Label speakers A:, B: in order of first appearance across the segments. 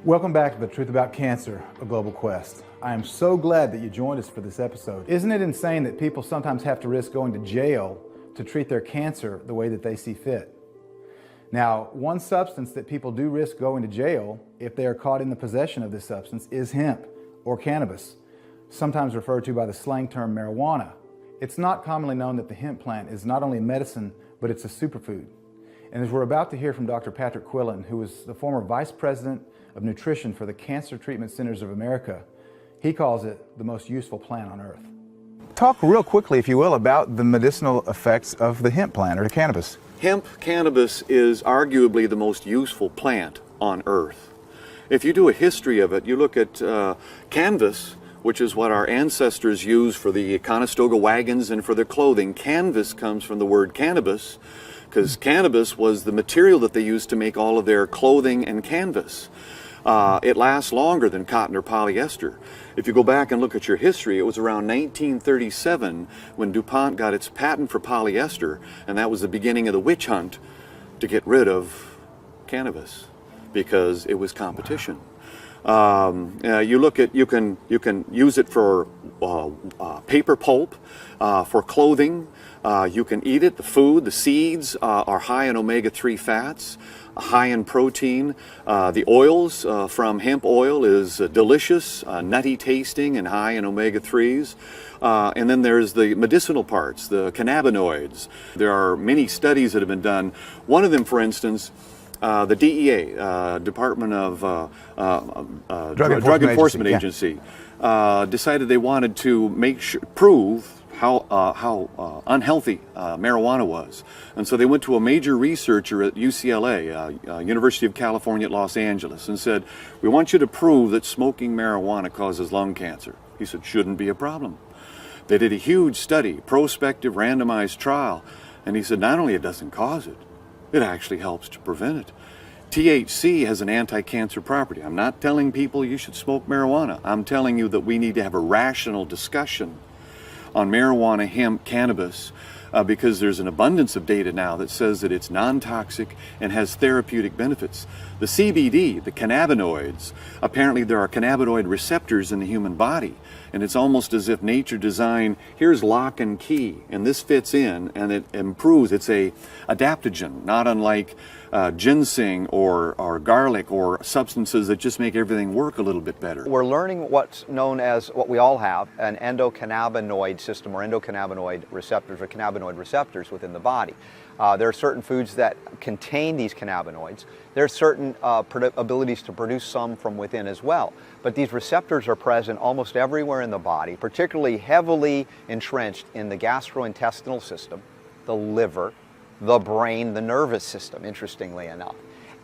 A: Welcome back to The Truth About Cancer, a Global Quest. I am so glad that you joined us for this episode. Isn't it insane that people sometimes have to risk going to jail to treat their cancer the way that they see fit? Now, one substance that people do risk going to jail if they are caught in the possession of this substance is hemp, or cannabis, sometimes referred to by the slang term marijuana. It's not commonly known that the hemp plant is not only a medicine, but it's a superfood. And as we're about to hear from Dr. Patrick Quillen, who is the former Vice President of Nutrition for the Cancer Treatment Centers of America, he calls it the most useful plant on earth. Talk real quickly, if you will, about the medicinal effects of the hemp plant or the cannabis.
B: Hemp cannabis is arguably the most useful plant on earth. If you do a history of it, you look at canvas, which is what our ancestors used for the Conestoga wagons and for their clothing. Canvas comes from the word cannabis, because cannabis was the material that they used to make all of their clothing and canvas. It lasts longer than cotton or polyester. If you go back and look at your history, it was around 1937 when DuPont got its patent for polyester, and that was the beginning of the witch hunt to get rid of cannabis because it was competition. You look at, you can use it for paper pulp, for clothing. You can eat it. The food, the seeds are high in omega-3 fats, high in protein. The oils from hemp oil is delicious, nutty tasting, and high in omega-3s. And then there's the medicinal parts, the cannabinoids. There are many studies that have been done. One of them, for instance, the DEA, Department of Drug Enforcement Agency, decided they wanted to prove how unhealthy marijuana was. And so they went to a major researcher at UCLA, University of California at Los Angeles, and said, we want you to prove that smoking marijuana causes lung cancer. He said, shouldn't be a problem. They did a huge study, prospective randomized trial, and he said, not only it doesn't cause it, it actually helps to prevent it. THC has an anti-cancer property. I'm not telling people you should smoke marijuana. I'm telling you that we need to have a rational discussion on marijuana, hemp, cannabis, because there's an abundance of data now that says that it's non-toxic and has therapeutic benefits. The CBD, the cannabinoids, apparently there are cannabinoid receptors in the human body, and it's almost as if nature designed, here's lock and key, and this fits in, and it improves. It's a adaptogen, not unlike ginseng or garlic or substances that just make everything work a little bit better.
C: We're learning what's known as, what we all have, an endocannabinoid system, or endocannabinoid receptors, or cannabinoid receptors within the body. There are certain foods that contain these cannabinoids. There are certain abilities to produce some from within as well. But these receptors are present almost everywhere in the body, particularly heavily entrenched in the gastrointestinal system, the liver, the brain, the nervous system, interestingly enough.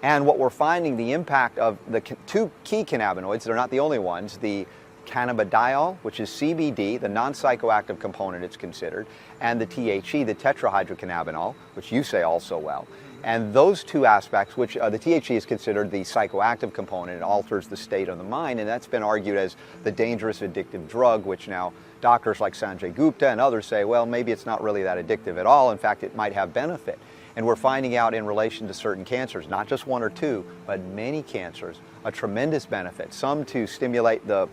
C: And what we're finding, the impact of the two key cannabinoids, they're not the only ones, the cannabidiol, which is CBD, the non-psychoactive component it's considered, and the THC, the tetrahydrocannabinol, which you say also well. And those two aspects, which the THC is considered the psychoactive component, it alters the state of the mind, and that's been argued as the dangerous addictive drug, which now doctors like Sanjay Gupta and others say, well, maybe it's not really that addictive at all. In fact, it might have benefit. And we're finding out in relation to certain cancers, not just one or two, but many cancers, a tremendous benefit. Some to stimulate the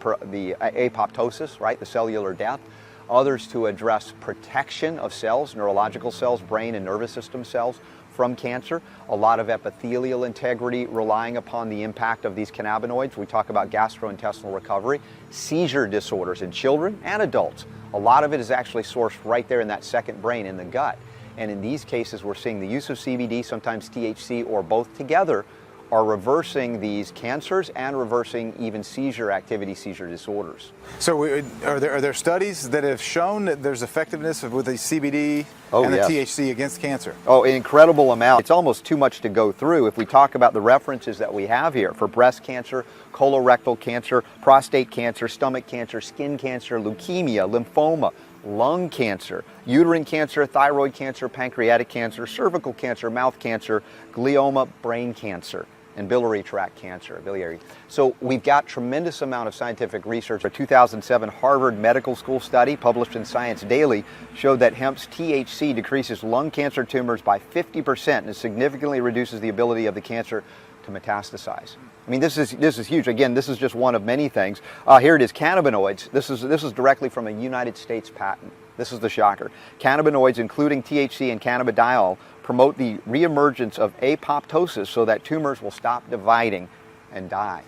C: apoptosis, right, the cellular death. Others to address protection of cells, neurological cells, brain and nervous system cells from cancer. A lot of epithelial integrity relying upon the impact of these cannabinoids. We talk about gastrointestinal recovery, seizure disorders in children and adults. A lot of it is actually sourced right there in that second brain, in the gut. And in these cases, we're seeing the use of CBD, sometimes THC, or both together, are reversing these cancers and reversing even seizure activity, seizure disorders.
A: So are there studies that have shown that there's effectiveness with the CBD and the THC against cancer?
C: Oh, an incredible amount. It's almost too much to go through. If we talk about the references that we have here for breast cancer, colorectal cancer, prostate cancer, stomach cancer, skin cancer, leukemia, lymphoma, lung cancer, uterine cancer, thyroid cancer, pancreatic cancer, cervical cancer, mouth cancer, glioma, brain cancer, and biliary tract cancer, biliary. So we've got tremendous amount of scientific research. A 2007 Harvard Medical School study published in Science Daily showed that hemp's THC decreases lung cancer tumors by 50% and significantly reduces the ability of the cancer to metastasize. I mean, this is huge. Again, this is just one of many things. Here it is, cannabinoids. This is directly from a United States patent. This is the shocker. Cannabinoids, including THC and cannabidiol, promote the reemergence of apoptosis so that tumors will stop dividing and die.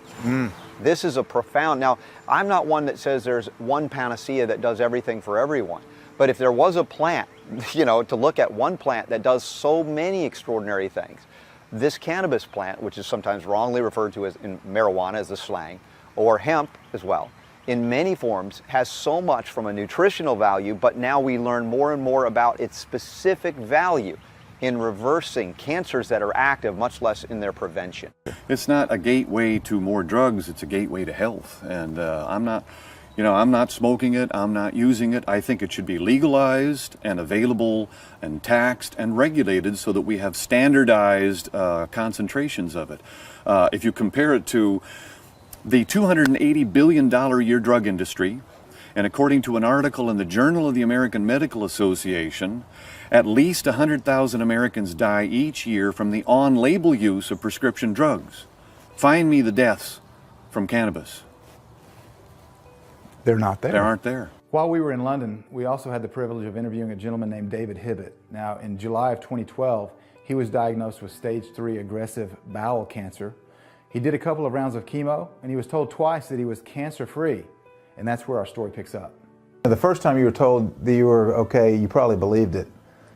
C: This is a profound, now I'm not one that says there's one panacea that does everything for everyone, but if there was a plant, you know, to look at one plant that does so many extraordinary things, this cannabis plant, which is sometimes wrongly referred to as in marijuana as the slang, or hemp as well, in many forms has so much from a nutritional value, but now we learn more and more about its specific value in reversing cancers that are active, much less in their prevention.
B: It's not a gateway to more drugs, it's a gateway to health. And I'm not smoking it, I'm not using it. I think it should be legalized and available and taxed and regulated so that we have standardized concentrations of it. If you compare it to the $280 billion a year drug industry, and according to an article in the Journal of the American Medical Association, at least 100,000 Americans die each year from the on-label use of prescription drugs. Find me the deaths from cannabis.
A: They're not there.
B: They aren't there.
A: While we were in London, we also had the privilege of interviewing a gentleman named David Hibbett. Now, in July of 2012, he was diagnosed with stage 3 aggressive bowel cancer. He did a couple of rounds of chemo, and he was told twice that he was cancer-free. And that's where our story picks up. The first time you were told that you were okay, you probably believed it.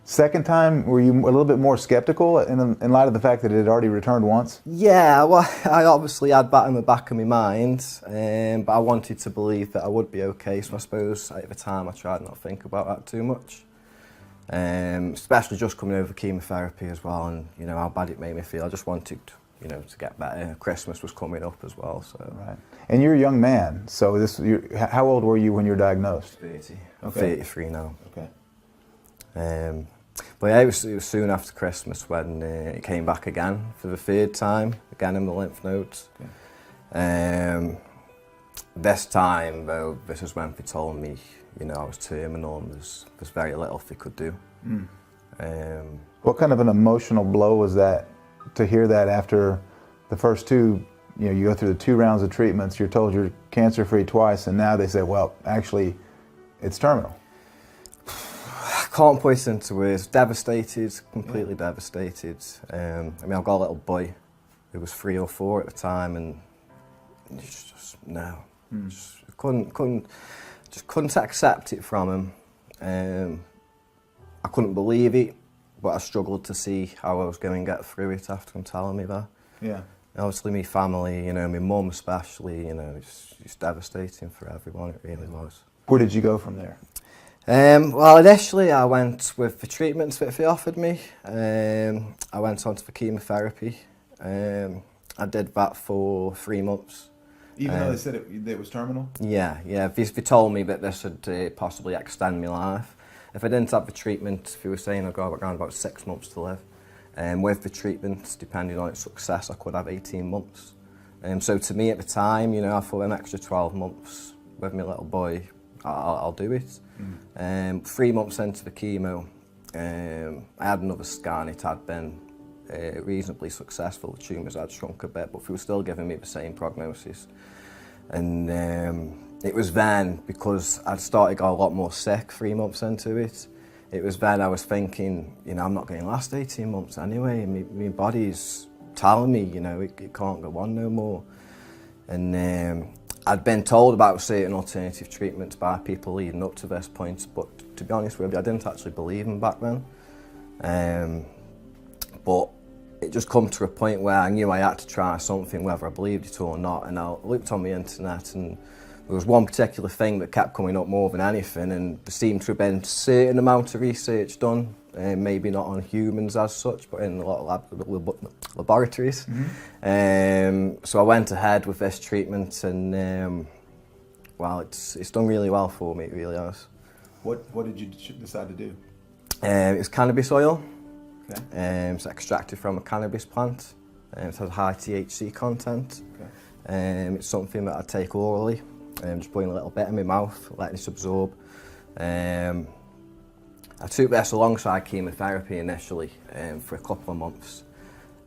A: Second time, were you a little bit more skeptical in light of the fact that it had already returned once?
D: Yeah, well, I obviously had that in the back of my mind, but I wanted to believe that I would be okay, so I suppose at the time I tried not to think about that too much. Especially just coming over chemotherapy as well, and you know how bad it made me feel. I just wanted, you know, to get better. Christmas was coming up as well, so. Right.
A: And you're a young man, so how old were you when you were diagnosed?
D: 30. I'm 33 now.
A: Okay.
D: But yeah, it was soon after Christmas when it came back again for the third time, again in the lymph nodes. Okay. This time, though, this is when they told me, you know, I was terminal and there's very little they could do.
A: What kind of an emotional blow was that to hear that after the first two, you know, you go through the 2 rounds of treatments, you're told you're cancer-free twice, and now they say, well, actually, it's terminal.
D: I can't put it into words. Devastated, completely devastated. I mean, I've got a little boy who was 3 or 4 at the time, and just no, just couldn't accept it from him. I couldn't believe it, but I struggled to see how I was going to get through it after him telling me that. Yeah. Obviously, my family, you know, my mum especially, you know, it's devastating for everyone. It really was.
A: Where did you go from there?
D: Well, initially I went with the treatments that they offered me. I went on to the chemotherapy. I did that for 3 months.
A: Even though they said it was terminal?
D: Yeah. They told me that this would possibly extend my life. If I didn't have the treatment, they were saying I'd go around about 6 months to live. With the treatment, depending on its success, I could have 18 months. So to me at the time, you know, I thought an extra 12 months with my little boy, I'll do it. 3 months into the chemo, I had another scan. It had been reasonably successful. The tumours had shrunk a bit, but they were still giving me the same prognosis. And it was then, because I'd started to get a lot more sick 3 months into it, it was then I was thinking, you know, I'm not going to last 18 months anyway. My body's telling me, you know, it can't go on no more. And I'd been told about certain alternative treatments by people leading up to this point, but to be honest with you, I didn't actually believe them back then. But it just come to a point where I knew I had to try something, whether I believed it or not. And I looked on the internet, and there was one particular thing that kept coming up more than anything, and there seemed to have been a certain amount of research done, maybe not on humans as such, but in a lot of laboratories. So I went ahead with this treatment, and well, it's done really well for me, it really has.
A: What did you decide to do?
D: It's cannabis oil. Okay. It's extracted from a cannabis plant. It has high THC content. Okay. It's something that I take orally. Just putting a little bit in my mouth, letting it absorb. I took this alongside chemotherapy initially for a couple of months.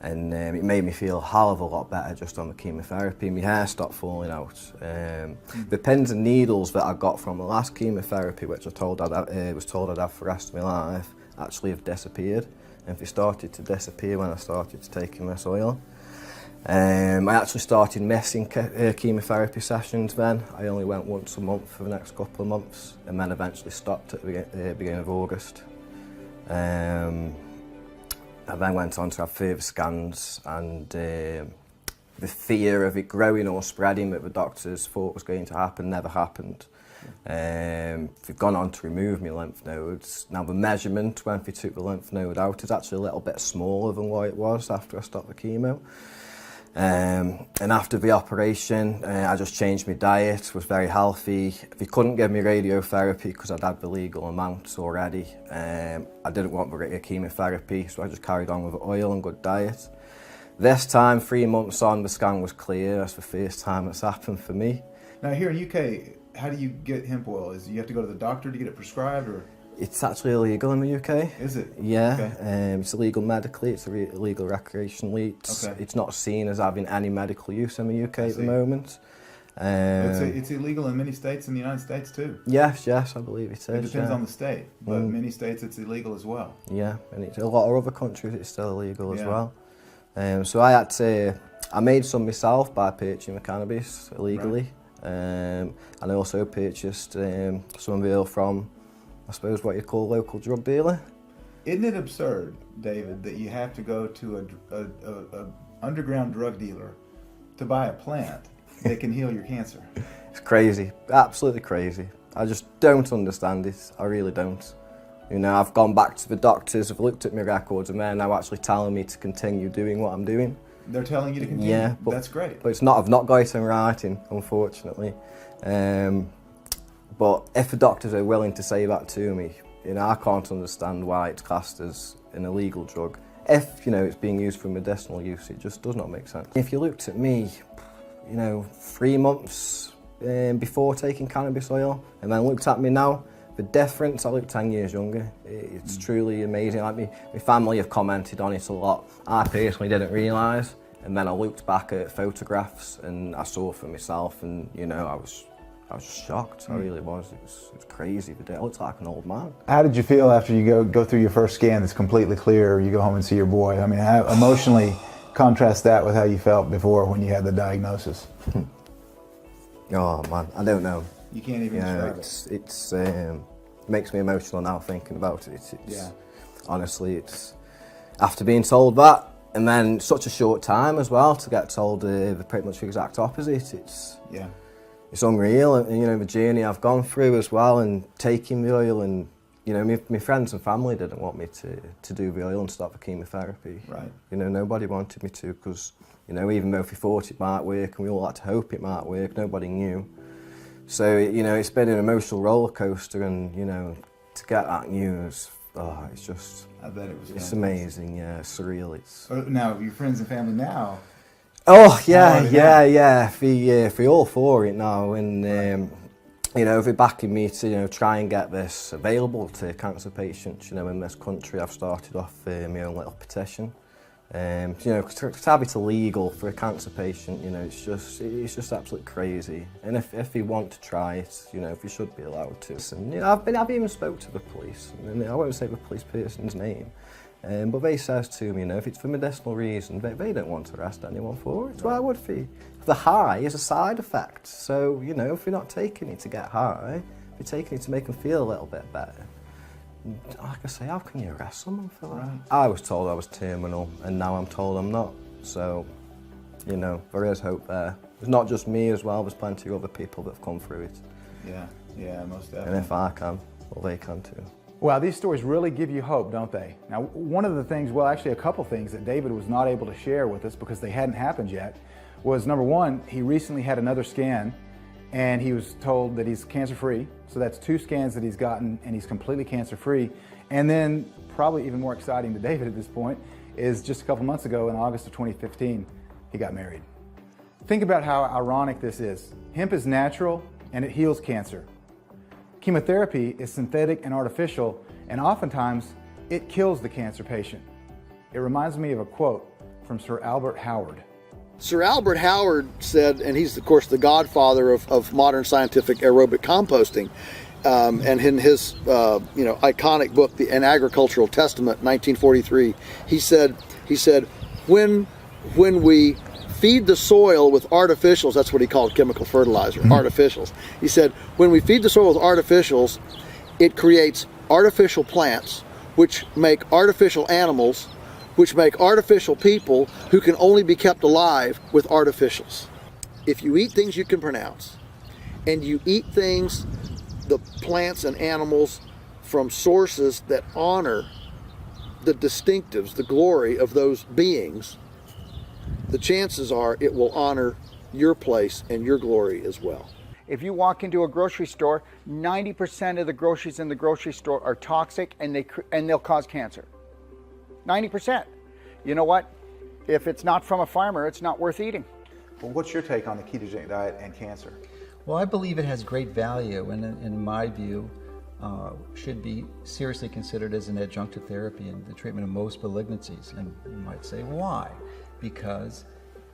D: And it made me feel a hell of a lot better just on the chemotherapy. My hair stopped falling out. The pins and needles that I got from the last chemotherapy, which I was told I'd have for the rest of my life, actually have disappeared. And they started to disappear when I started taking this oil. I actually started missing chemotherapy sessions then. I only went once a month for the next couple of months, and then eventually stopped at the beginning of August. I then went on to have further scans, and the fear of it growing or spreading that the doctors thought was going to happen never happened. They've gone on to remove my lymph nodes. Now the measurement when they took the lymph node out is actually a little bit smaller than what it was after I stopped the chemo. And after the operation, I just changed my diet, was very healthy. They couldn't give me radiotherapy because I'd had the legal amounts already. I didn't want the chemotherapy, so I just carried on with the oil and good diet. This time, 3 months on, the scan was clear. That's the first time it's happened for me.
A: Now here in the UK, how do you get hemp oil? Is you have to go to the doctor to get it prescribed, or?
D: It's actually illegal in the UK.
A: Is it?
D: Yeah,
A: okay.
D: It's illegal medically, it's illegal recreationally. It's not seen as having any medical use in the UK at the moment.
A: It's illegal in many states in the United States too.
D: Yes, I believe it is.
A: It depends on the state, but many states it's illegal as well.
D: Yeah, and a lot of other countries it's still illegal as well. So I made some myself by purchasing the cannabis illegally. Right. And I also purchased some of the oil from, I suppose, what you call a local drug dealer.
A: Isn't it absurd, David, that you have to go to a underground drug dealer to buy a plant that can heal your cancer?
D: It's crazy, absolutely crazy. I just don't understand it. I really don't. You know, I've gone back to the doctors, I've looked at my records, and they're now actually telling me to continue doing what I'm doing.
A: They're telling you to continue?
D: Yeah, but
A: that's great.
D: But it's not. I've not got it in writing, unfortunately. But if the doctors are willing to say that to me, you know, I can't understand why it's classed as an illegal drug. If, you know, it's being used for medicinal use, it just does not make sense. If you looked at me, you know, 3 months before taking cannabis oil, and then looked at me now, the difference, I look 10 years younger. It's truly amazing. Like my family have commented on it a lot. I personally didn't realise, and then I looked back at photographs and I saw for myself, and you know, I was just shocked. I really was. It was crazy. I looked like an old man.
A: How did you feel after you go through your first scan that's completely clear, you go home and see your boy? I mean, how emotionally contrast that with how you felt before when you had the diagnosis?
D: Oh man, I don't know.
A: You can't even describe it.
D: It makes me emotional now thinking about it. Honestly, it's after being told that, and then such a short time as well to get told pretty much the exact opposite. It's unreal, and you know, the journey I've gone through as well, and taking the oil, and you know, my friends and family didn't want me to do the oil and stop the chemotherapy.
A: Right.
D: You know, nobody wanted me to, because you know, even though we thought it might work, and we all had to hope it might work, nobody knew. So you know, it's been an emotional roller coaster, and you know, to get that news, it's just. I bet it was. It's amazing, yeah, surreal. It's.
A: Now, your friends and family now.
D: Oh yeah. For all for it now, and you know, they're backing me to try and get this available to cancer patients. You know, in this country, I've started off my own little petition. You know, to have it illegal for a cancer patient, you know, it's just absolutely crazy. And if you want to try it, you know, if you should be allowed to. And you know, I've even spoke to the police, and I won't say the police person's name. But they says to me, you know, if it's for medicinal reason, they don't want to arrest anyone for it. Why would they? The high is a side effect. So, you know, if you're not taking it to get high, if you're taking it to make them feel a little bit better. Like I say, how can you arrest someone for that? Right. I was told I was terminal, and now I'm told I'm not. So, you know, there is hope there. It's not just me as well, there's plenty of other people that have come through it. Yeah, most definitely. And if I can, well, they can too. Wow, these stories really give you hope, don't they? Now, one of the things, well, actually a couple things that David was not able to share with us because they hadn't happened yet was, number one, he recently had another scan and he was told that he's cancer-free. So that's 2 scans that he's gotten and he's completely cancer-free. And then, probably even more exciting to David at this point, is just a couple months ago in August of 2015, he got married. Think about how ironic this is. Hemp is natural and it heals cancer. Chemotherapy is synthetic and artificial, and oftentimes it kills the cancer patient. It reminds me of a quote
A: from Sir Albert Howard.
E: Sir Albert Howard said, and he's of course the godfather of modern scientific aerobic composting, and in his iconic book, An Agricultural Testament, 1943, he said when we feed the soil with artificials, that's what he called chemical fertilizer, artificials. He said when we feed the soil with artificials, it creates artificial plants, which make artificial animals, which make artificial people who can only be kept alive with artificials. If you eat things you can pronounce, and you eat things, the plants and animals, from sources that honor the distinctives, the glory of those beings, the chances are it will honor your place and your glory as well.
F: If you walk into a grocery store, 90% of the groceries in the grocery store are toxic and they'll cause cancer. 90%. You know what? If it's not from a farmer, it's not worth eating.
A: Well, what's your take on the ketogenic diet and cancer?
G: Well, I believe it has great value and in my view should be seriously considered as an adjunctive therapy in the treatment of most malignancies. And you might say, why? Because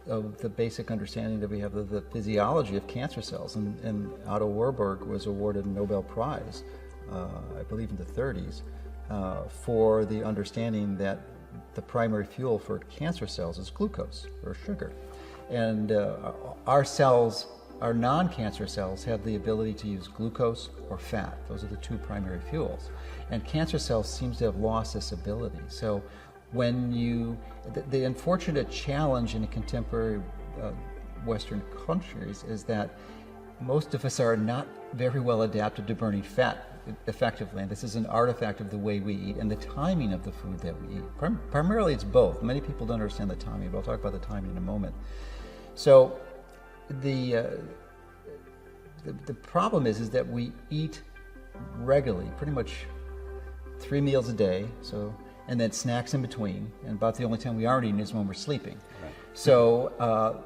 G: of the basic understanding that we have of the physiology of cancer cells. And Otto Warburg was awarded a Nobel Prize, I believe in the 30s, for the understanding that the primary fuel for cancer cells is glucose or sugar. And our cells, our non-cancer cells, have the ability to use glucose or fat. Those are the two primary fuels. And cancer cells seems to have lost this ability. So when the unfortunate challenge in contemporary Western countries is that most of us are not very well adapted to burning fat effectively, and this is an artifact of the way we eat and the timing of the food that we eat. Primarily it's both. Many people don't understand the timing, but I'll talk about the timing in a moment. So the problem is that we eat regularly, pretty much 3 meals a day, and then snacks in between, and about the only time we aren't eating is when we're sleeping. Right. So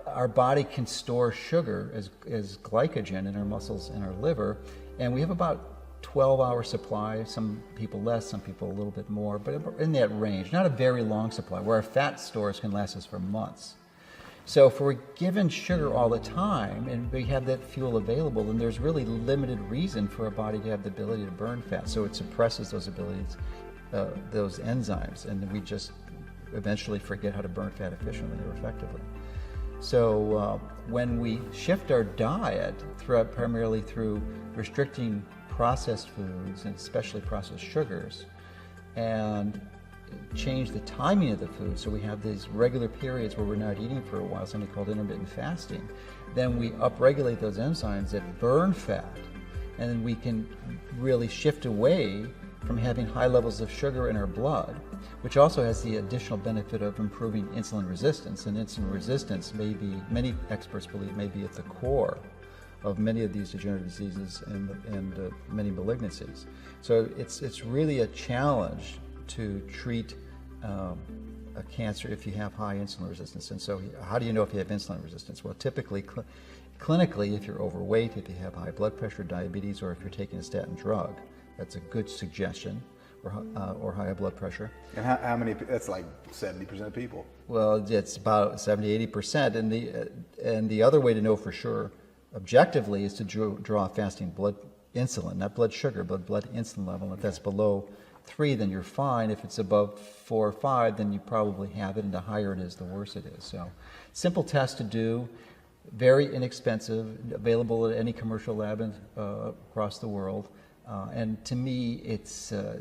G: our body can store sugar as glycogen in our muscles and our liver, and we have about 12-hour supply, some people less, some people a little bit more, but in that range, not a very long supply, where our fat stores can last us for months. So if we're given sugar all the time and we have that fuel available, then there's really limited reason for our body to have the ability to burn fat. So it suppresses those abilities, those enzymes, and we just eventually forget how to burn fat efficiently or effectively. So when we shift our diet primarily through restricting processed foods, and especially processed sugars, and change the timing of the food, so we have these regular periods where we're not eating for a while, something called intermittent fasting, then we upregulate those enzymes that burn fat, and then we can really shift away from having high levels of sugar in our blood, which also has the additional benefit of improving insulin resistance. And insulin resistance may be, many experts believe, may be at the core of many of these degenerative diseases and many malignancies. So it's really a challenge to treat a cancer if you have high insulin resistance. And so how do you know if you have insulin resistance? Well, typically, clinically, if you're overweight, if you have high blood pressure, diabetes, or if you're taking a statin drug, that's a good suggestion, or high blood pressure.
A: And how many, that's like 70% of people.
G: Well, it's about 70-80%. And the other way to know for sure, objectively, is to draw fasting blood insulin, not blood sugar, but blood insulin level. If that's below 3, then you're fine. If it's above 4 or 5, then you probably have it, and the higher it is, the worse it is. So, simple test to do, very inexpensive, available at any commercial lab across the world. And to me, it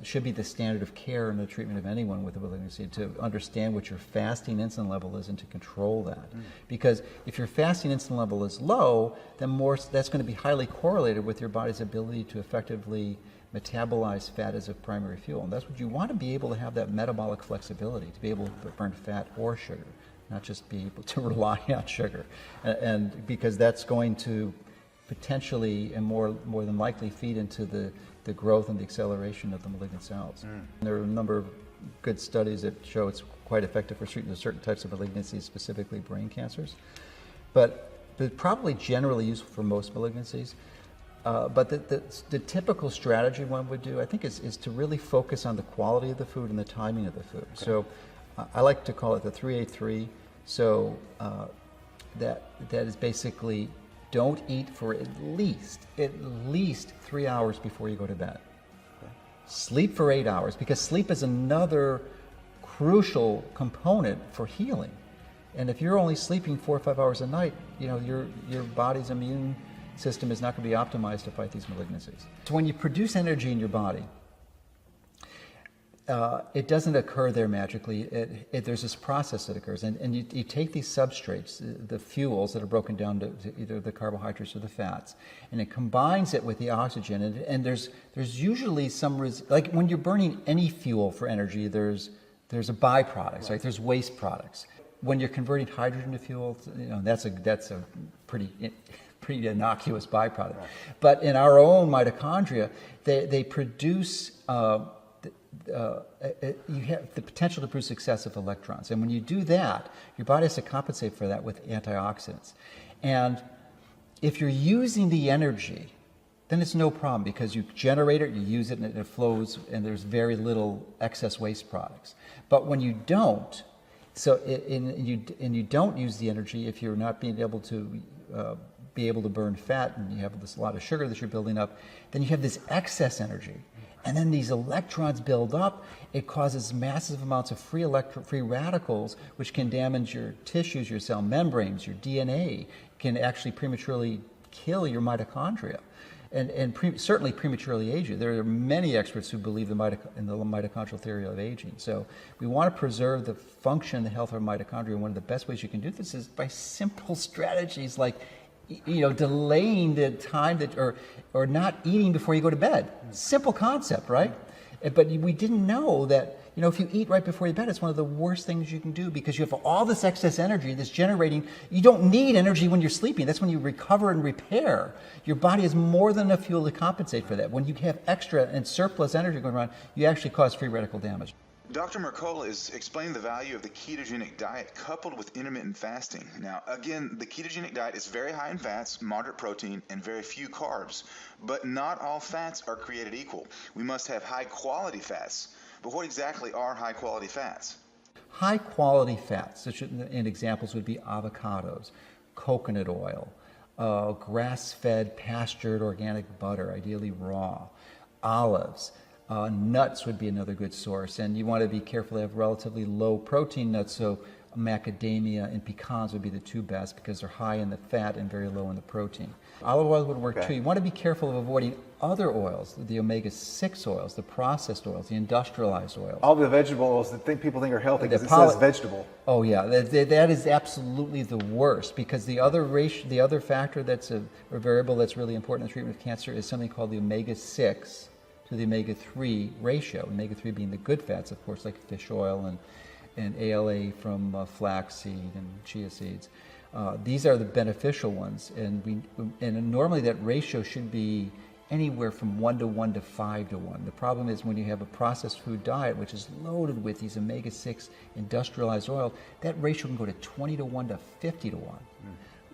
G: should be the standard of care in the treatment of anyone with a malignancy, to understand what your fasting insulin level is and to control that. Because if your fasting insulin level is low, then that's going to be highly correlated with your body's ability to effectively metabolize fat as a primary fuel. And that's what you want, to be able to have, that metabolic flexibility, to be able to burn fat or sugar, not just be able to rely on sugar. And because that's going to potentially and more than likely feed into the growth and the acceleration of the malignant cells. There are a number of good studies that show it's quite effective for treating certain types of malignancies, specifically brain cancers. But probably generally useful for most malignancies. But the typical strategy one would do, I think, is to really focus on the quality of the food and the timing of the food. Okay. So I like to call it the 3-8-3. So that is basically don't eat for at least 3 hours before you go to bed. Okay. Sleep for 8 hours, because sleep is another crucial component for healing. And if you're only sleeping 4 or 5 hours a night, you know, your body's immune system is not going to be optimized to fight these malignancies. So when you produce energy in your body, it doesn't occur there magically. There's this process that occurs, and you take these substrates, the fuels that are broken down to either the carbohydrates or the fats, and it combines it with the oxygen. And there's usually some like when you're burning any fuel for energy, there's a byproducts, right? There's waste products. When you're converting hydrogen to fuel, you know, that's a pretty innocuous byproduct. Right. But in our own mitochondria, they produce. You have the potential to produce excessive electrons. And when you do that, your body has to compensate for that with antioxidants. And if you're using the energy, then it's no problem, because you generate it, you use it, and it flows, and there's very little excess waste products. But when you don't, you don't use the energy, if you're not being able to burn fat, and you have a lot of sugar that you're building up, then you have this excess energy. And then these electrons build up. It causes massive amounts of free radicals, which can damage your tissues, your cell membranes, your DNA, can actually prematurely kill your mitochondria, and certainly prematurely age you. There are many experts who believe in the mitochondrial theory of aging. So we want to preserve the function and the health of our mitochondria. One of the best ways you can do this is by simple strategies like, you know, delaying the time or not eating before you go to bed. Simple concept, right? But we didn't know that, you know, if you eat right before you bed, it's one of the worst things you can do, because you have all this excess energy that's generating. You don't need energy when you're sleeping. That's when you recover and repair. Your body has more than enough fuel to compensate for that. When you have extra and surplus energy going around, you actually cause free radical damage.
H: Dr. Mercola is explaining the value of the ketogenic diet coupled with intermittent fasting. Now, again, the ketogenic diet is very high in fats, moderate protein, and very few carbs. But not all fats are created equal. We must have high-quality fats. But what exactly are high-quality fats?
G: High-quality fats, and examples would be avocados, coconut oil, grass-fed, pastured organic butter, ideally raw, olives. Nuts would be another good source, and you want to be careful to have relatively low protein nuts, so macadamia and pecans would be the two best, because they're high in the fat and very low in the protein. Olive oil would work too. You want to be careful of avoiding other oils, the omega-6 oils, the processed oils, the industrialized oils.
A: All the vegetable oils that people think are healthy because it says vegetable.
G: Oh yeah, that is absolutely the worst, because the other factor that's a variable that's really important in the treatment of cancer is something called the omega-6 to the omega-3 ratio, omega-3 being the good fats, of course, like fish oil and ALA from flaxseed and chia seeds. These are the beneficial ones, and normally that ratio should be anywhere from 1:1 to 5:1. The problem is when you have a processed food diet, which is loaded with these omega-6 industrialized oil, that ratio can go to 20:1 to 50:1.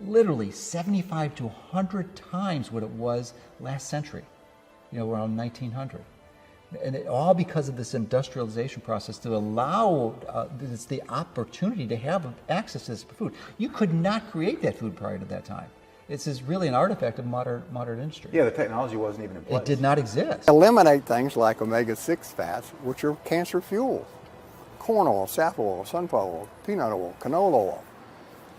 G: Literally 75 to 100 times what it was last century. You know, around 1900. And all because of this industrialization process to allow the opportunity to have access to this food. You could not create that food prior to that time. This is really an artifact of modern industry.
A: Yeah, the technology wasn't even in place.
G: It did not exist.
I: Eliminate things like omega-6 fats, which are cancer fuels. Corn oil, safflower oil, sunflower oil, peanut oil, canola oil.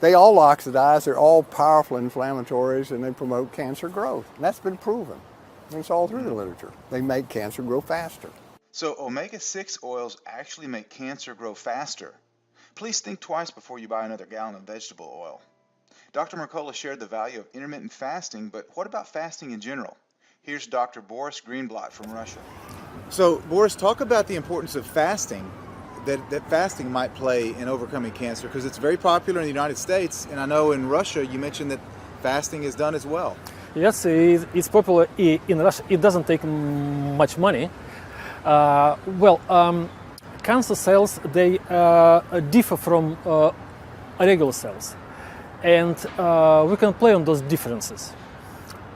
I: They all oxidize, they're all powerful inflammatories, and they promote cancer growth. And that's been proven. It's all through the literature. They make cancer grow faster.
H: So omega-6 oils actually make cancer grow faster. Please think twice before you buy another gallon of vegetable oil. Dr. Mercola shared the value of intermittent fasting, but what about fasting in general? Here's Dr. Boris Greenblatt from Russia.
A: So, Boris, talk about the importance of fasting, that fasting might play in overcoming cancer, because it's very popular in the United States, and I know in Russia you mentioned that fasting is done as well.
J: Yes, it's popular in Russia. It doesn't take much money. Cancer cells, they differ from regular cells. And we can play on those differences.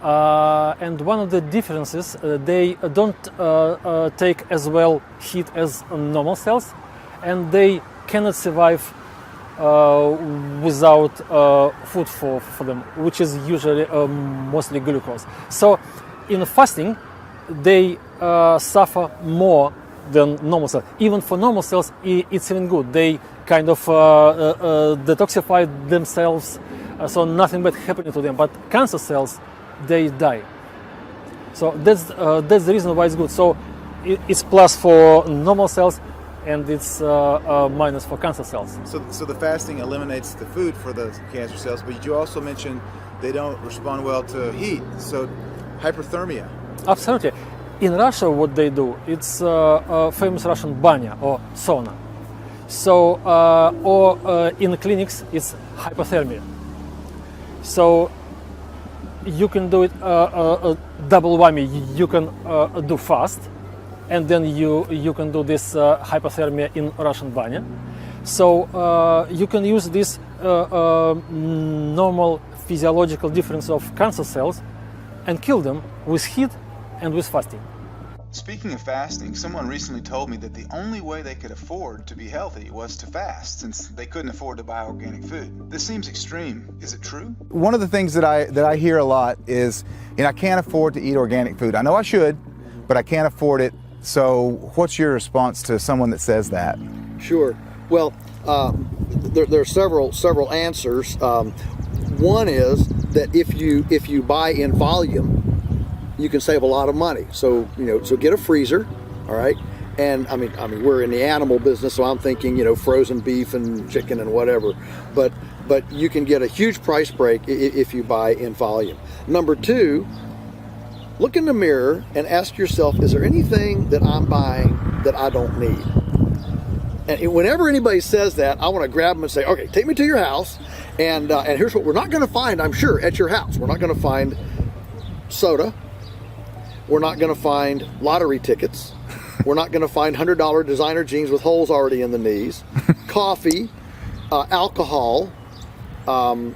J: And one of the differences, they don't take as well heat as normal cells, and they cannot survive without food for them, which is usually mostly glucose. So in fasting, they suffer more than normal cells. Even for normal cells, it's even good. They kind of detoxify themselves, so nothing bad happening to them. But cancer cells, they die. So that's the reason why it's good. So it's plus for normal cells, and it's minus for cancer cells.
A: So the fasting eliminates the food for the cancer cells, but you also mentioned they don't respond well to heat, so hyperthermia.
J: Absolutely. In Russia, what they do, it's famous Russian banya or sauna. So, or in clinics, it's hypothermia. So you can do it double whammy. You can do fast, and then you can do this hypothermia in Russian banya. So you can use this normal physiological difference of cancer cells and kill them with heat and with fasting.
H: Speaking of fasting, someone recently told me that the only way they could afford to be healthy was to fast, since they couldn't afford to buy organic food. This seems extreme. Is it true?
A: One of the things that I hear a lot is, I can't afford to eat organic food. I know I should, but I can't afford it. So what's your response to someone that says that?
E: Sure. Well, there are several answers. One is that if you buy in volume, you can save a lot of money. So so get a freezer, all right. And I mean we're in the animal business, so I'm thinking frozen beef and chicken and whatever. But you can get a huge price break if you buy in volume. Number two, look in the mirror and ask yourself, is there anything that I'm buying that I don't need? And whenever anybody says that, I want to grab them and say, okay, take me to your house, and here's what we're not going to find, I'm sure, at your house. We're not going to find soda. We're not going to find lottery tickets. We're not going to find $100 designer jeans with holes already in the knees. Coffee, alcohol, Hot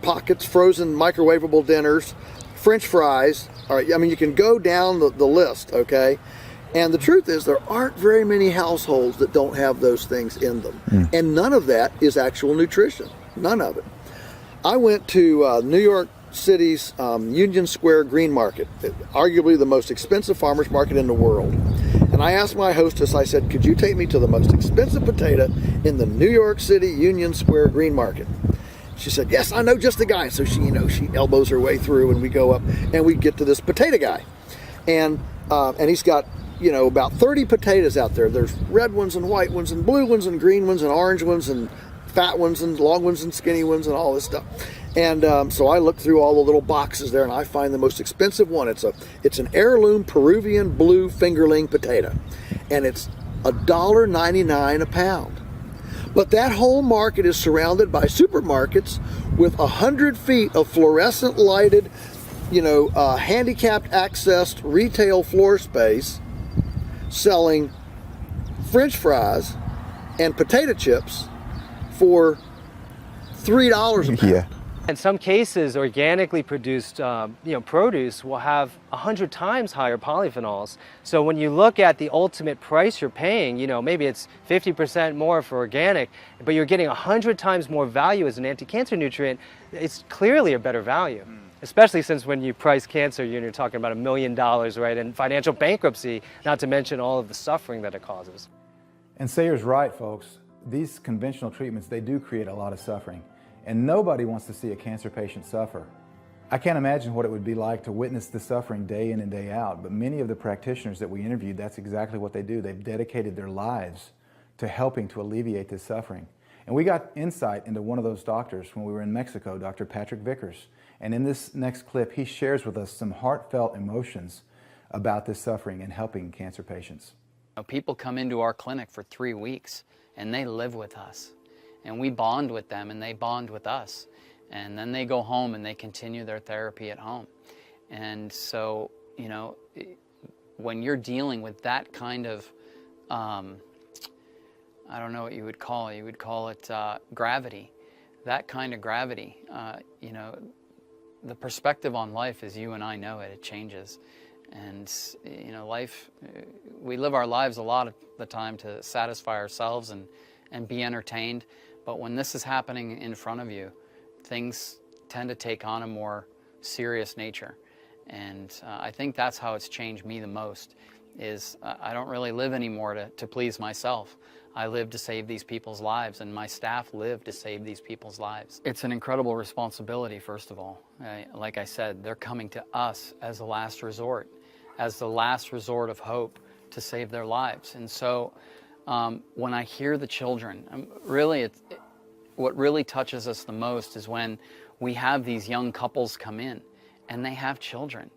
E: Pockets, frozen microwavable dinners, French fries. All right, I mean, you can go down the list, okay? And the truth is, there aren't very many households that don't have those things in them. And none of that is actual nutrition. None of it. I went to New York City's Union Square Green Market, arguably the most expensive farmer's market in the world. And I asked my hostess, I said, could you take me to the most expensive potato in the New York City Union Square Green Market? She said, yes, I know just the guy. So she elbows her way through, and we go up and we get to this potato guy. And he's got, about 30 potatoes out there. There's red ones and white ones and blue ones and green ones and orange ones and fat ones and long ones and skinny ones and all this stuff. And so I look through all the little boxes there, and I find the most expensive one. It's an heirloom Peruvian blue fingerling potato, and it's $1.99 a pound. But that whole market is surrounded by supermarkets with 100 feet of fluorescent lighted, handicapped accessed retail floor space selling French fries and potato chips for $3 a pound.
A: Yeah.
K: In some cases, organically produced produce will have 100 times higher polyphenols. So when you look at the ultimate price you're paying, maybe it's 50% more for organic, but you're getting 100 times more value as an anti-cancer nutrient, it's clearly a better value. Especially since when you price cancer, you're talking about $1 million, right, and financial bankruptcy, not to mention all of the suffering that it causes.
A: And Sayer's right, folks. These conventional treatments, they do create a lot of suffering. And nobody wants to see a cancer patient suffer. I can't imagine what it would be like to witness the suffering day in and day out, but many of the practitioners that we interviewed, that's exactly what they do. They've dedicated their lives to helping to alleviate this suffering. And we got insight into one of those doctors when we were in Mexico, Dr. Patrick Vickers. And in this next clip, he shares with us some heartfelt emotions about this suffering and helping cancer patients.
L: People come into our clinic for 3 weeks and they live with us. And we bond with them and they bond with us. And then they go home and they continue their therapy at home. And so, when you're dealing with that kind of, I don't know what you would call it gravity. That kind of gravity, the perspective on life as you and I know it changes. And, life, we live our lives a lot of the time to satisfy ourselves and be entertained. But when this is happening in front of you, things tend to take on a more serious nature. And I think that's how it's changed me the most, is I don't really live anymore to please myself. I live to save these people's lives, and my staff live to save these people's lives. It's an incredible responsibility, first of all. Like I said, they're coming to us as a last resort, as the last resort of hope to save their lives. And so when I hear the children, what really touches us the most is when we have these young couples come in and they have children.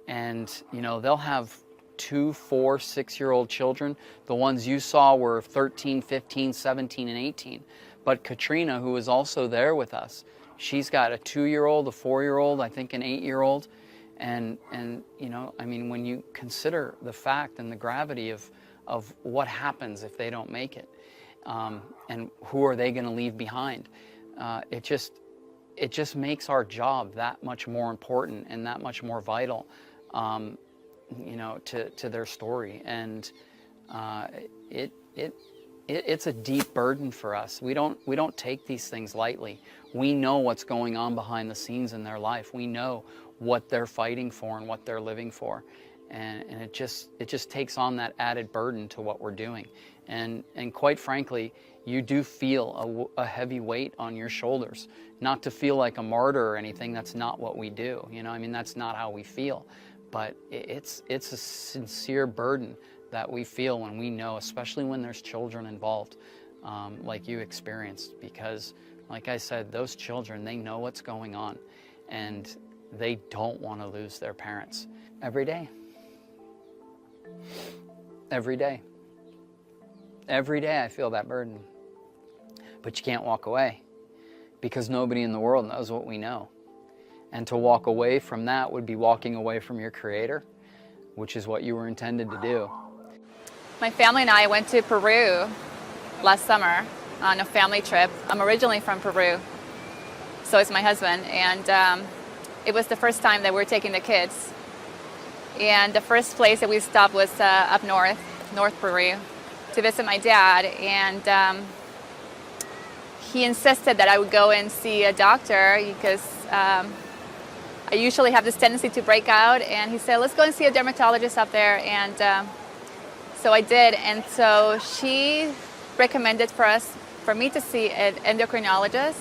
L: And, you know, they'll have 2, 4, 6-year-old children. The ones you saw were 13, 15, 17, and 18. But Katrina, who was also there with us, she's got a 2-year-old, a 4-year-old, I think an 8-year-old. And you know, I mean, when you consider the fact and the gravity of what happens if they don't make it, and who are they going to leave behind, it just makes our job that much more important and that much more vital, you know, to their story. And it's a deep burden for us. We don't take these things lightly. We know what's going on behind the scenes in their life. We know what they're fighting for and what they're living for. And it just takes on that added burden to what we're doing. And quite frankly, you do feel a heavy weight on your shoulders. Not to feel like a martyr or anything, that's not what we do. You know, I mean, that's not how we feel. But it's a sincere burden that we feel when we know, especially when there's children involved, like you experienced. Because, like I said, those children, they know what's going on, and they don't want to lose their parents. Every day. Every day. Every day I feel that burden. But you can't walk away, because nobody in the world knows what we know. And to walk away from that would be walking away from your Creator, which is what you were intended to do.
M: My family and I went to Peru last summer on a family trip. I'm originally from Peru, so is my husband, and it was the first time that we were taking the kids. And the first place that we stopped was up north Peru, to visit my dad, and he insisted that I would go and see a doctor because I usually have this tendency to break out, and he said, let's go and see a dermatologist up there. And so I did, and so she recommended for me to see an endocrinologist.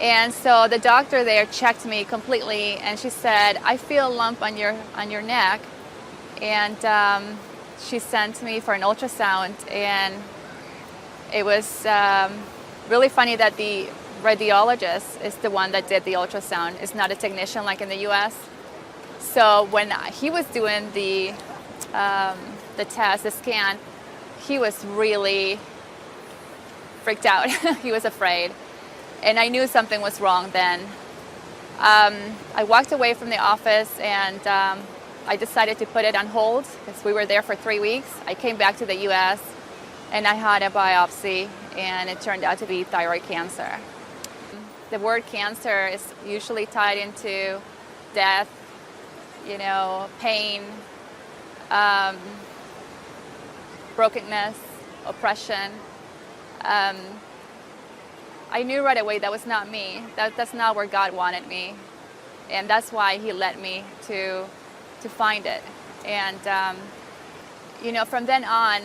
M: And so the doctor there checked me completely, and she said, I feel a lump on your neck. And she sent me for an ultrasound, and it was really funny that the radiologist is the one that did the ultrasound. It's not a technician like in the US. So when he was doing the test, the scan, he was really freaked out. He was afraid. And I knew something was wrong then. I walked away from the office, and I decided to put it on hold because we were there for 3 weeks. I came back to the US, and I had a biopsy, and it turned out to be thyroid cancer. The word cancer is usually tied into death, you know, pain, brokenness, oppression. I knew right away that was not me. That's not where God wanted me. And that's why He led me to find it. And, you know, from then on,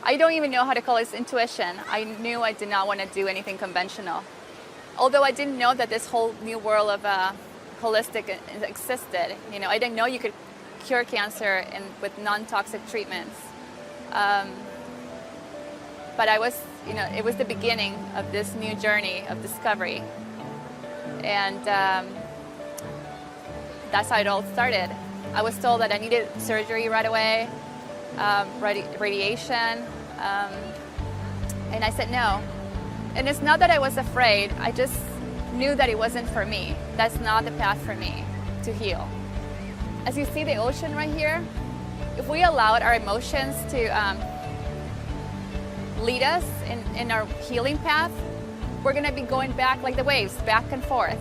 M: I don't even know how to call it intuition. I knew I did not want to do anything conventional. Although I didn't know that this whole new world of holistic existed. You know, I didn't know you could cure cancer with non-toxic treatments. But I was, you know, it was the beginning of this new journey of discovery. And that's how it all started. I was told that I needed surgery right away, radiation, and I said no. And it's not that I was afraid, I just knew that it wasn't for me. That's not the path for me to heal. As you see the ocean right here, if we allowed our emotions to lead us in our healing path, we're gonna be going back like the waves, back and forth,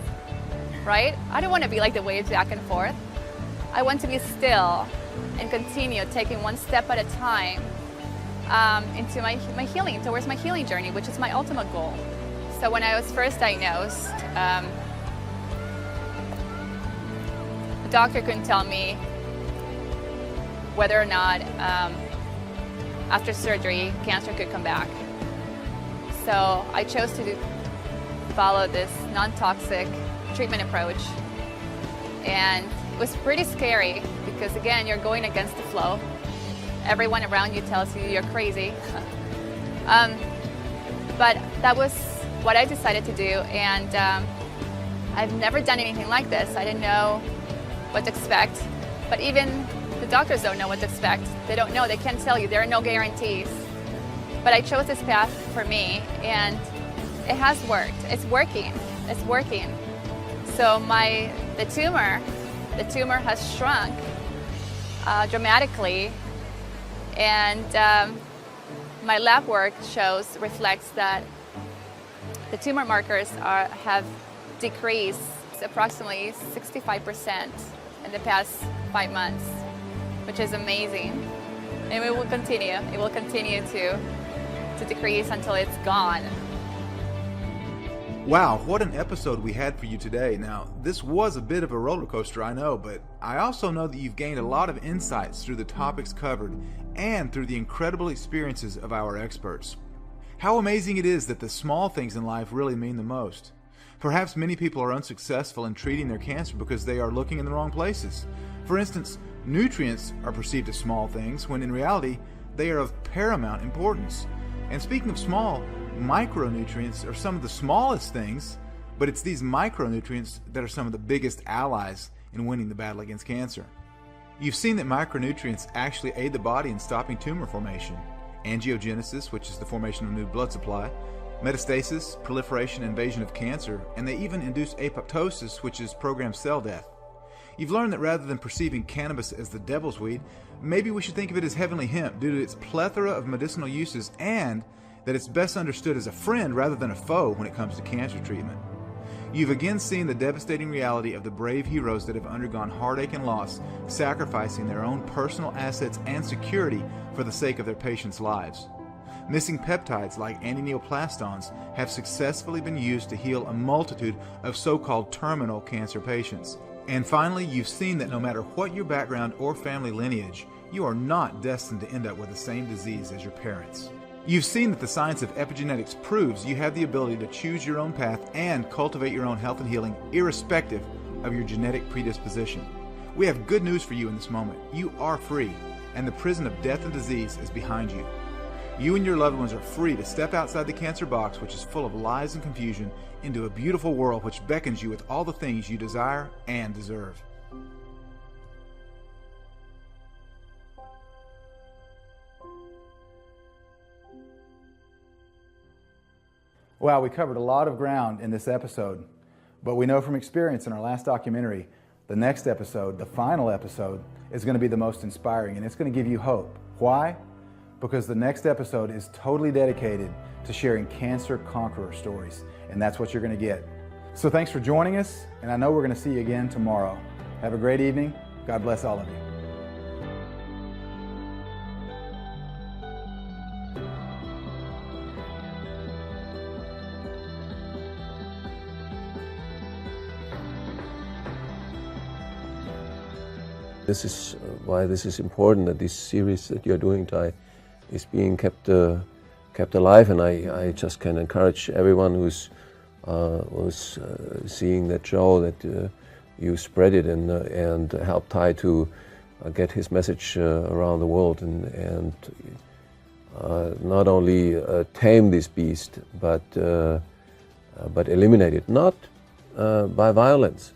M: right? I don't wanna be like the waves back and forth. I want to be still and continue taking one step at a time into my healing, towards my healing journey, which is my ultimate goal. So when I was first diagnosed, the doctor couldn't tell me whether or not after surgery cancer could come back. So I chose to follow this non-toxic treatment approach, and it was pretty scary because again, you're going against the flow. Everyone around you tells you you're crazy. But that was what I decided to do, and I've never done anything like this. I didn't know what to expect, but even the doctors don't know what to expect. They don't know, they can't tell you, there are no guarantees. But I chose this path for me, and it has worked. It's working. So the tumor has shrunk dramatically, and my lab work reflects that the tumor markers have decreased approximately 65% in the past 5 months, which is amazing. And it will continue. It will continue to decrease until it's gone.
A: Wow, what an episode we had for you today. Now, this was a bit of a roller coaster, I know, but I also know that you've gained a lot of insights through the topics covered and through the incredible experiences of our experts. How amazing it is that the small things in life really mean the most. Perhaps many people are unsuccessful in treating their cancer because they are looking in the wrong places. For instance, nutrients are perceived as small things when in reality they are of paramount importance. And speaking of small, micronutrients are some of the smallest things, but it's these micronutrients that are some of the biggest allies in winning the battle against cancer. You've seen that micronutrients actually aid the body in stopping tumor formation, angiogenesis, which is the formation of new blood supply, metastasis, proliferation, and invasion of cancer, and they even induce apoptosis, which is programmed cell death. You've learned that rather than perceiving cannabis as the devil's weed, maybe we should think of it as heavenly hemp due to its plethora of medicinal uses, and that it's best understood as a friend rather than a foe when it comes to cancer treatment. You've again seen the devastating reality of the brave heroes that have undergone heartache and loss, sacrificing their own personal assets and security for the sake of their patients' lives. Missing peptides like antineoplastones have successfully been used to heal a multitude of so-called terminal cancer patients. And finally, you've seen that no matter what your background or family lineage, you are not destined to end up with the same disease as your parents. You've seen that the science of epigenetics proves you have the ability to choose your own path and cultivate your own health and healing irrespective of your genetic predisposition. We have good news for you in this moment. You are free, and the prison of death and disease is behind you. You and your loved ones are free to step outside the cancer box, which is full of lies and confusion, into a beautiful world which beckons you with all the things you desire and deserve. Wow, we covered a lot of ground in this episode, but we know from experience in our last documentary, the next episode, the final episode, is going to be the most inspiring, and it's going to give you hope. Why? Because the next episode is totally dedicated to sharing cancer conqueror stories, and that's what you're going to get. So thanks for joining us, and I know we're going to see you again tomorrow. Have a great evening. God bless all of you.
N: This is why this is important, that this series that you're doing, Ty, is being kept alive, and I just can encourage everyone who's seeing that show that you spread it and help Ty to get his message around the world and not only tame this beast, but eliminate it, not by violence,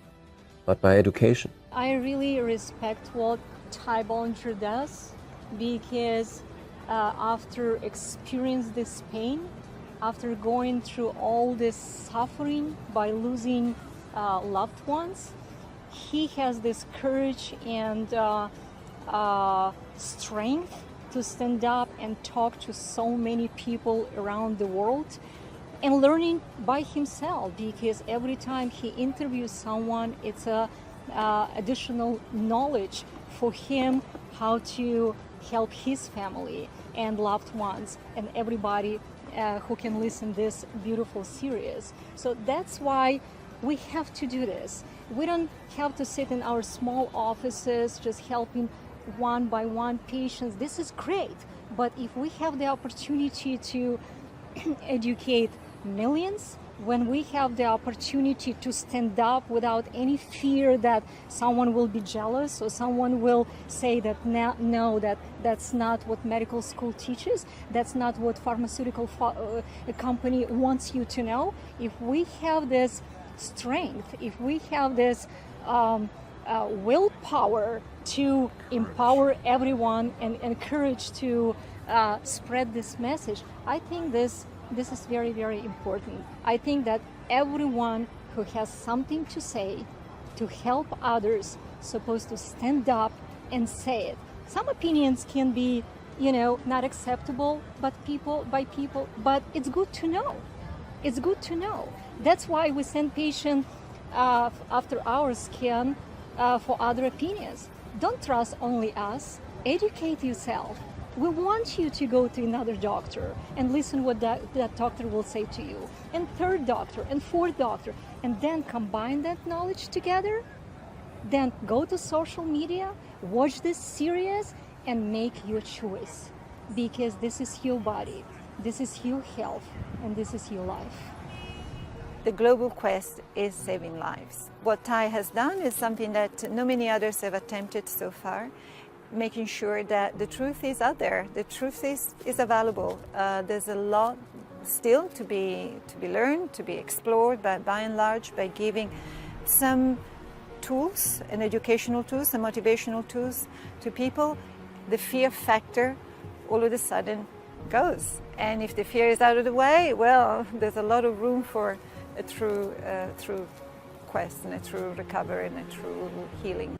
N: but by education.
O: I really respect what Ty Bollinger does, because after experiencing this pain, after going through all this suffering by losing loved ones, he has this courage and strength to stand up and talk to so many people around the world, and learning by himself, because every time he interviews someone, it's a additional knowledge for him how to help his family and loved ones and everybody who can listen this beautiful series. So that's why we have to do this. We don't have to sit in our small offices just helping one by one patients. This is great, but if we have the opportunity to educate millions, when we have the opportunity to stand up without any fear that someone will be jealous or someone will say that no, that's not what medical school teaches, that's not what pharmaceutical company wants you to know. If we have this strength, if we have this willpower to empower everyone and encourage to spread this message, I think this is very, very important. I think that everyone who has something to say to help others is supposed to stand up and say it. Some opinions can be, not acceptable by people, but it's good to know. It's good to know. That's why we send patients after our scan for other opinions. Don't trust only us. Educate yourself. We want you to go to another doctor and listen what that doctor will say to you, and third doctor and fourth doctor, and then combine that knowledge together. Then go to social media, watch this series, and make your choice, because this is your body, this is your health, and this is your life.
P: The global quest is saving lives. What Ty has done is something that no many others have attempted so far, making sure that the truth is out there, the truth is available. There's a lot still to be learned, to be explored, but by and large, by giving some tools, and educational tools, some motivational tools to people, the fear factor all of a sudden goes. And if the fear is out of the way, well, there's a lot of room for a true quest and a true recovery and a true healing.